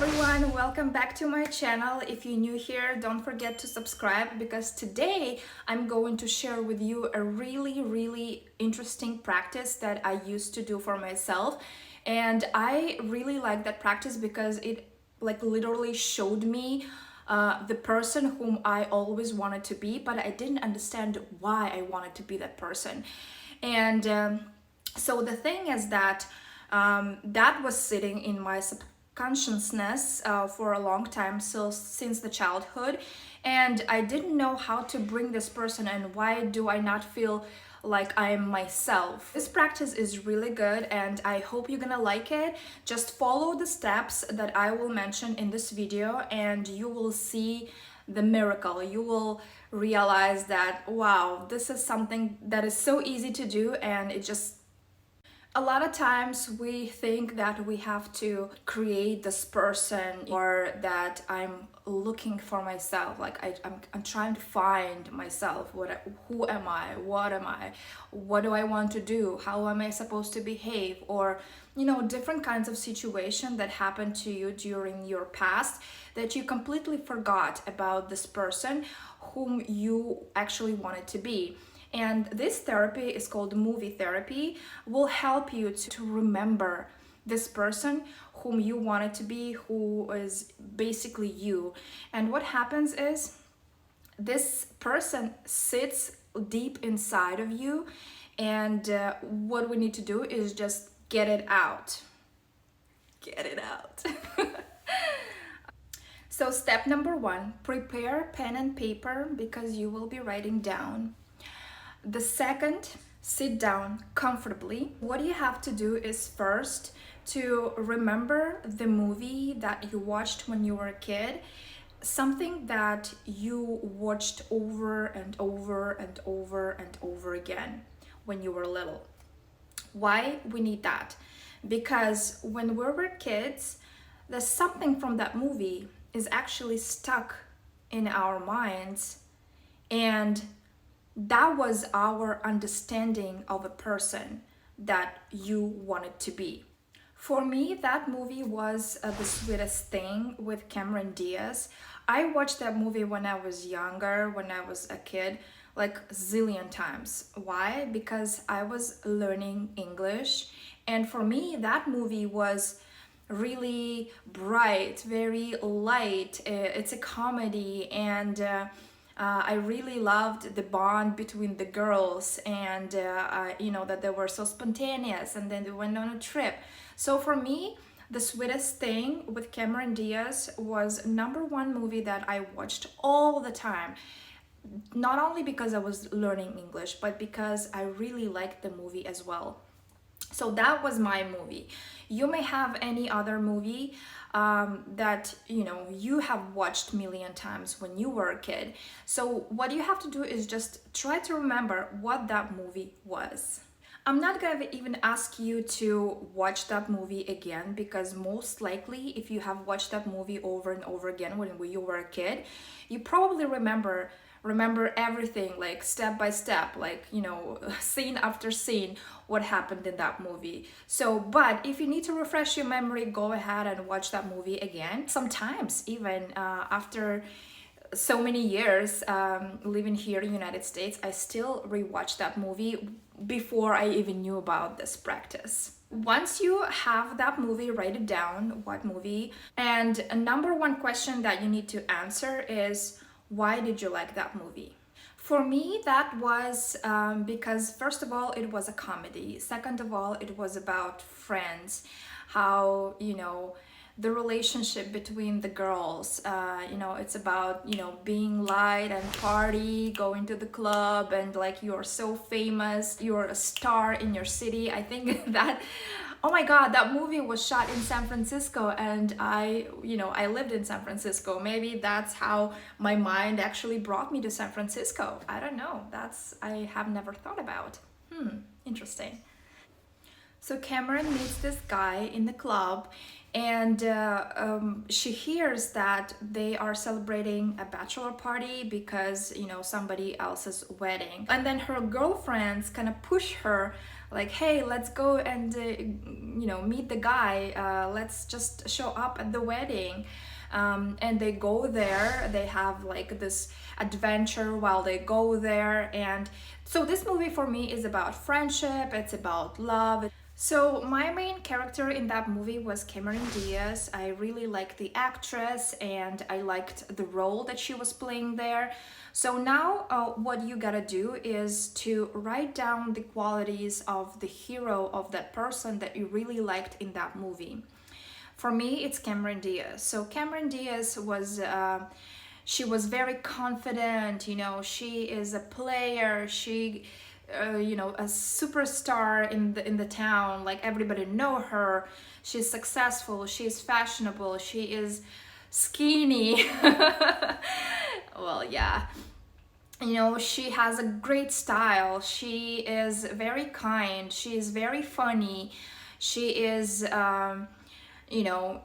everyone, welcome back to my channel. If you're new here, don't forget to subscribe because today I'm going to share with you a really interesting practice that I used to do for myself, and I really like that practice because it literally showed me the person whom I always wanted to be, but I didn't understand why I wanted to be that person. And so the thing is that that was sitting in my subconsciousness for a long time, so since the childhood, and I didn't know how to bring this person and why do I not feel like I am myself. This practice is really good and I hope you're gonna like it. Just follow the steps that I will mention in this video and you will see the miracle. You will realize that, wow, this is something that is so easy to do, and it just a lot of times we think that we have to create this person, or that I'm looking for myself, like I'm trying to find myself. Who am I? What am I? What do I want to do? How am I supposed to behave? Or different kinds of situations that happened to you during your past that you completely forgot about this person whom you actually wanted to be. And this therapy is called movie therapy, will help you to remember this person whom you wanted to be, who is basically you. And what happens is this person sits deep inside of you, and what we need to do is just get it out. Get it out. So step number 1, prepare pen and paper because you will be writing down. The second, sit down comfortably. What you have to do is first to remember the movie that you watched when you were a kid, something that you watched over and over and over and over again when you were little. Why we need that? Because when we were kids, there's something from that movie is actually stuck in our minds, and that was our understanding of a person that you wanted to be. For me, that movie was The Sweetest Thing with Cameron Diaz. I watched that movie when I was younger, when I was a kid, like a zillion times. Why? Because I was learning English, and for me, that movie was really bright, very light. It's a comedy, and I really loved the bond between the girls, and that they were so spontaneous, and then they went on a trip. So for me, The Sweetest Thing with Cameron Diaz was #1 movie that I watched all the time. Not only because I was learning English, but because I really liked the movie as well. So that was my movie. You may have any other movie that you have watched a million times when you were a kid. So what you have to do is just try to remember what that movie was. I'm not gonna even ask you to watch that movie again, because most likely if you have watched that movie over and over again when you were a kid, you probably remember everything, like step by step, like scene after scene, what happened in that movie. So but if you need to refresh your memory, go ahead and watch that movie again. Sometimes even after so many years living here in the United States, I still rewatch that movie before I even knew about this practice. Once you have that movie, write it down, what movie, and a #1 question that you need to answer is, why did you like that movie? For me, that was because first of all, it was a comedy. Second of all, it was about friends, how the relationship between the girls. It's about being light and party, going to the club, and like you're so famous, you're a star in your city. I think that, oh my god, that movie was shot in San Francisco, and I lived in San Francisco. Maybe that's how my mind actually brought me to San Francisco. I don't know. I have never thought about. Interesting. So Cameron meets this guy in the club, and she hears that they are celebrating a bachelor party because somebody else's wedding, and then her girlfriends kind of push her like, hey, let's go and meet the guy, let's just show up at the wedding. And they go there, they have like this adventure while they go there. And so this movie for me is about friendship, it's about love. So my main character in that movie was Cameron Diaz. I really liked the actress and I liked the role that she was playing there. So now what you gotta do is to write down the qualities of the hero, of that person that you really liked in that movie. For me, it's Cameron Diaz. So Cameron Diaz was she was very confident. She is a player. She a superstar in the town. Like, everybody know her. She's successful. She's fashionable. She is skinny. Well, yeah. She has a great style. She is very kind. She is very funny. She is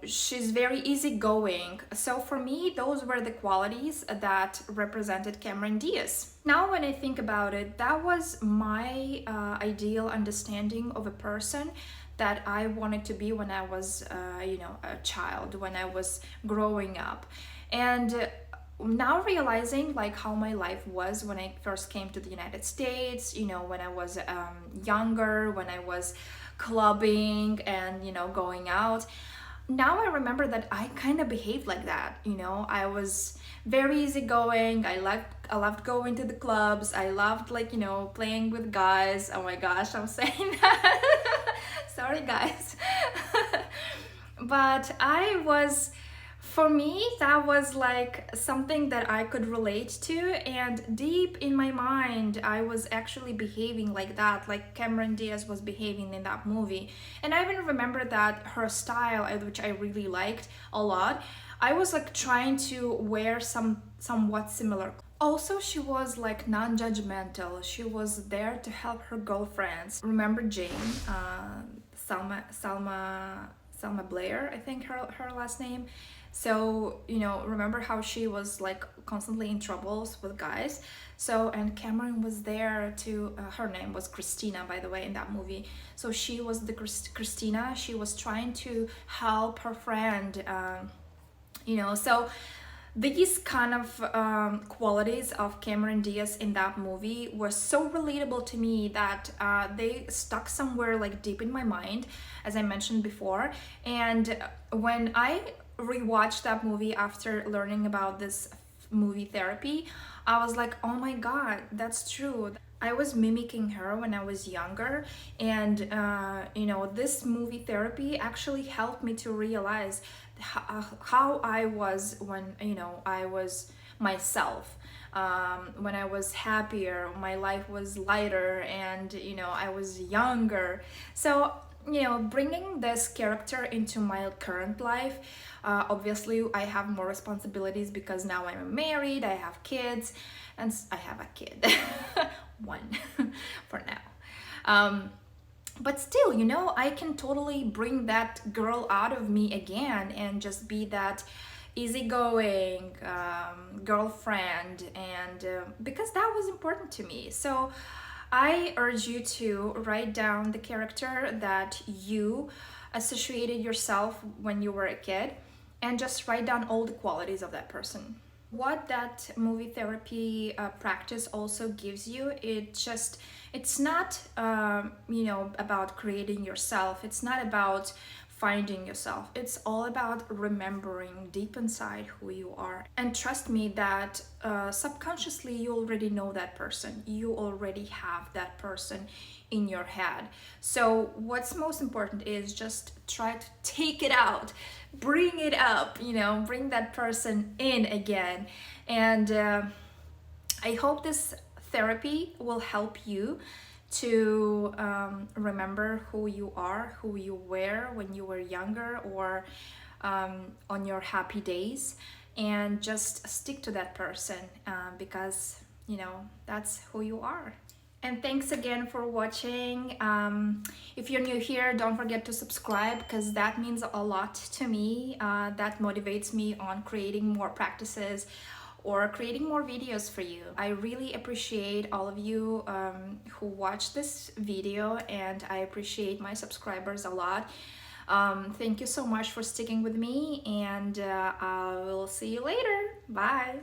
she's very easygoing. So for me, those were the qualities that represented Cameron Diaz. Now, when I think about it, that was my ideal understanding of a person that I wanted to be when I was, a child, when I was growing up. And now realizing like how my life was when I first came to the United States, when I was younger, when I was clubbing and going out. Now I remember that I kind of behaved like that. I was very easygoing. I loved going to the clubs. I loved playing with guys. Oh my gosh, I'm saying that. Sorry guys. But for me, that was like something that I could relate to, and deep in my mind, I was actually behaving like that, like Cameron Diaz was behaving in that movie. And I even remember that her style, which I really liked a lot, I was like trying to wear somewhat similar. Also, she was like non-judgmental. She was there to help her girlfriends. Remember Jane, Salma Blair, I think her last name. So, remember how she was like constantly in troubles with guys. So, and Cameron was there to, her name was Christina, by the way, in that movie. So she was the Christina. She was trying to help her friend, so these kind of qualities of Cameron Diaz in that movie were so relatable to me that they stuck somewhere like deep in my mind, as I mentioned before. And when I rewatched that movie after learning about this movie therapy, I was like, oh my god, that's true. I was mimicking her when I was younger, and this movie therapy actually helped me to realize how I was when I was myself. When I was happier, my life was lighter, and I was younger. So bringing this character into my current life, obviously I have more responsibilities because now I'm married, I have kids, and I have a kid. One for now. But still, I can totally bring that girl out of me again and just be that easygoing girlfriend, and because that was important to me. So I urge you to write down the character that you associated yourself when you were a kid, and just write down all the qualities of that person. What that movie therapy practice also gives you, it's not about creating yourself. It's not about finding yourself. It's all about remembering deep inside who you are. And trust me that subconsciously you already know that person. You already have that person in your head. So what's most important is just try to take it out, bring it up, bring that person in again. And I hope this therapy will help you to remember who you are, who you were when you were younger, or on your happy days, and just stick to that person because that's who you are. And thanks again for watching. If you're new here, don't forget to subscribe, because that means a lot to me. That motivates me on creating more practices or creating more videos for you. I really appreciate all of you who watch this video, and I appreciate my subscribers a lot. Thank you so much for sticking with me, and I will see you later. Bye.